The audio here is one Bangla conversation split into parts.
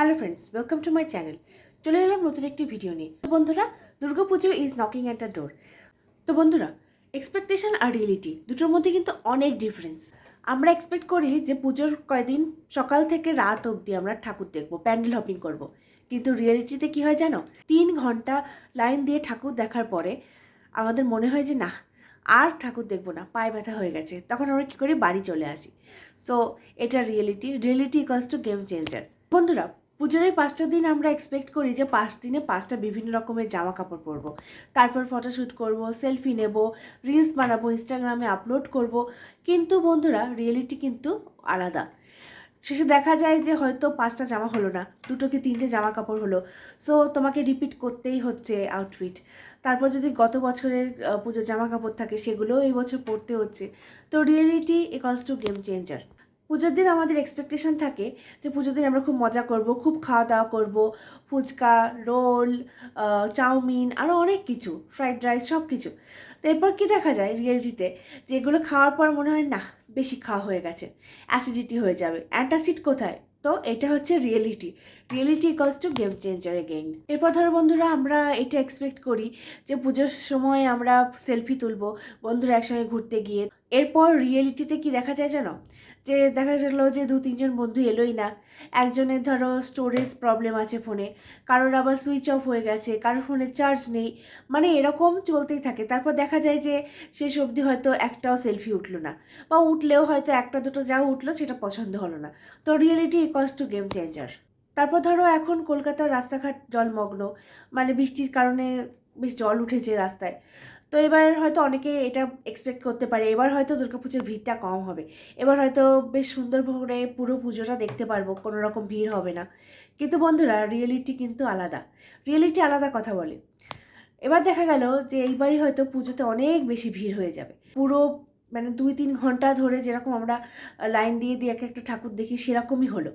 Hello friends, welcome to my channel. চলে এলাম নতুন একটি ভিডিও নিয়ে। তো বন্ধুরা, Durga Puja is knocking at the door. তো বন্ধুরা, এক্সপেকটেশন আর রিয়েলিটি দুটোর মধ্যে কিন্তু অনেক ডিফারেন্স। আমরা এক্সপেক্ট করি যে পুজোর কয়দিন সকাল থেকে রাত অবধি আমরা ঠাকুর দেখবো, প্যান্ডেল হপিং করব। কিন্তু রিয়েলিটিতে কী হয় জানো, 3 ঘন্টা লাইন দিয়ে ঠাকুর দেখার পরে আমাদের মনে হয় যে না, আর ঠাকুর দেখবো না, পায়ে ব্যথা হয়ে গেছে। তখন আমরা কী করি, বাড়ি চলে আসি। সো এটা reality equals to game changer. বন্ধুরা, পুজোর এই 5টা দিন আমরা এক্সপেক্ট করি যে 5 দিনে 5টা বিভিন্ন রকমের জামা কাপড় পরবো, তারপর ফটোশ্যুট করব, সেলফি নেব, রিলস বানাবো, ইনস্টাগ্রামে আপলোড করব। কিন্তু বন্ধুরা, রিয়েলিটি কিন্তু আলাদা। শেষে দেখা যায় যে হয়তো 5টা জামা হলো না, 2 কি 3টে জামা কাপড় হলো। সো তোমাকে রিপিট করতেই হচ্ছে আউটফিট। তারপর যদি গত বছরের পুজোর জামা কাপড় থাকে, সেগুলোও এই বছর পরতে হচ্ছে। তো reality equals to game changer. পুজোর দিন আমাদের এক্সপেকটেশন থাকে যে পুজোর দিন আমরা খুব মজা করব, খুব খাওয়া দাওয়া করব, ফুচকা, রোল, চাউমিন, আরও অনেক কিছু, ফ্রাইড রাইস, সব কিছু। তো এরপর কী দেখা যায় রিয়েলিটিতে, যে এগুলো খাওয়ার পর মনে হয় না, বেশি খাওয়া হয়ে গেছে, অ্যাসিডিটি হয়ে যাবে। অ্যান্টাসিড কোথায়? তো এটা হচ্ছে reality equals to game changer again. এরপর ধরো বন্ধুরা, আমরা এটা এক্সপেক্ট করি যে পুজোর সময় আমরা সেলফি তুলবো বন্ধুরা একসঙ্গে ঘুরতে গিয়ে। এরপর রিয়েলিটিতে কি দেখা যায় জানো, যে দেখা গেল যে 2-3জন বন্ধু এলোই না। একজনের ধরো স্টোরেজ প্রবলেম আছে ফোনে, কারোর আবার সুইচ অফ হয়ে গেছে, কারোর ফোনে চার্জ নেই, মানে এরকম চলতেই থাকে। তারপর দেখা যায় যে শেষ অবধি হয়তো একটাও সেলফি উঠলো না, বা উঠলেও হয়তো একটা দুটো যা উঠলো সেটা পছন্দ হলো না। তো reality equals to game changer. তারপর ধরো এখন কলকাতার রাস্তাঘাট জলমগ্ন, মানে বৃষ্টির কারণে বেশ জল উঠেছে রাস্তায়। তো এবার হয়তো অনেকে এটা এক্সপেক্ট করতে পারে এবার হয়তো দুর্গাপুজোর ভিড়টা কম হবে, এবার হয়তো বেশ সুন্দর করে পুরো পুজোটা দেখতে পারবো, কোনো রকম ভিড় হবে না। কিন্তু বন্ধুরা, রিয়েলিটি আলাদা কথা বলে। এবার দেখা গেল যে এইবারই হয়তো পুজোতে অনেক বেশি ভিড় হয়ে যাবে। পুরো মানে 2-3 ঘন্টা ধরে যেরকম আমরা লাইন দিয়ে দিয়ে এক একটা ঠাকুর দেখি, সেরকমই হলো।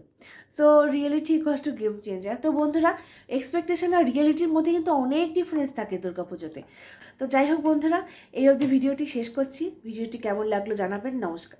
So reality equals to game changer. তো বন্ধুরা, এক্সপেকটেশন আর রিয়েলিটির মধ্যে কিন্তু অনেক ডিফারেন্স থাকে দুর্গাপুজোতে। তো যাই হোক বন্ধুরা, এই অবধি ভিডিওটি শেষ করছি। ভিডিওটি কেমন লাগলো জানাবেন। নমস্কার।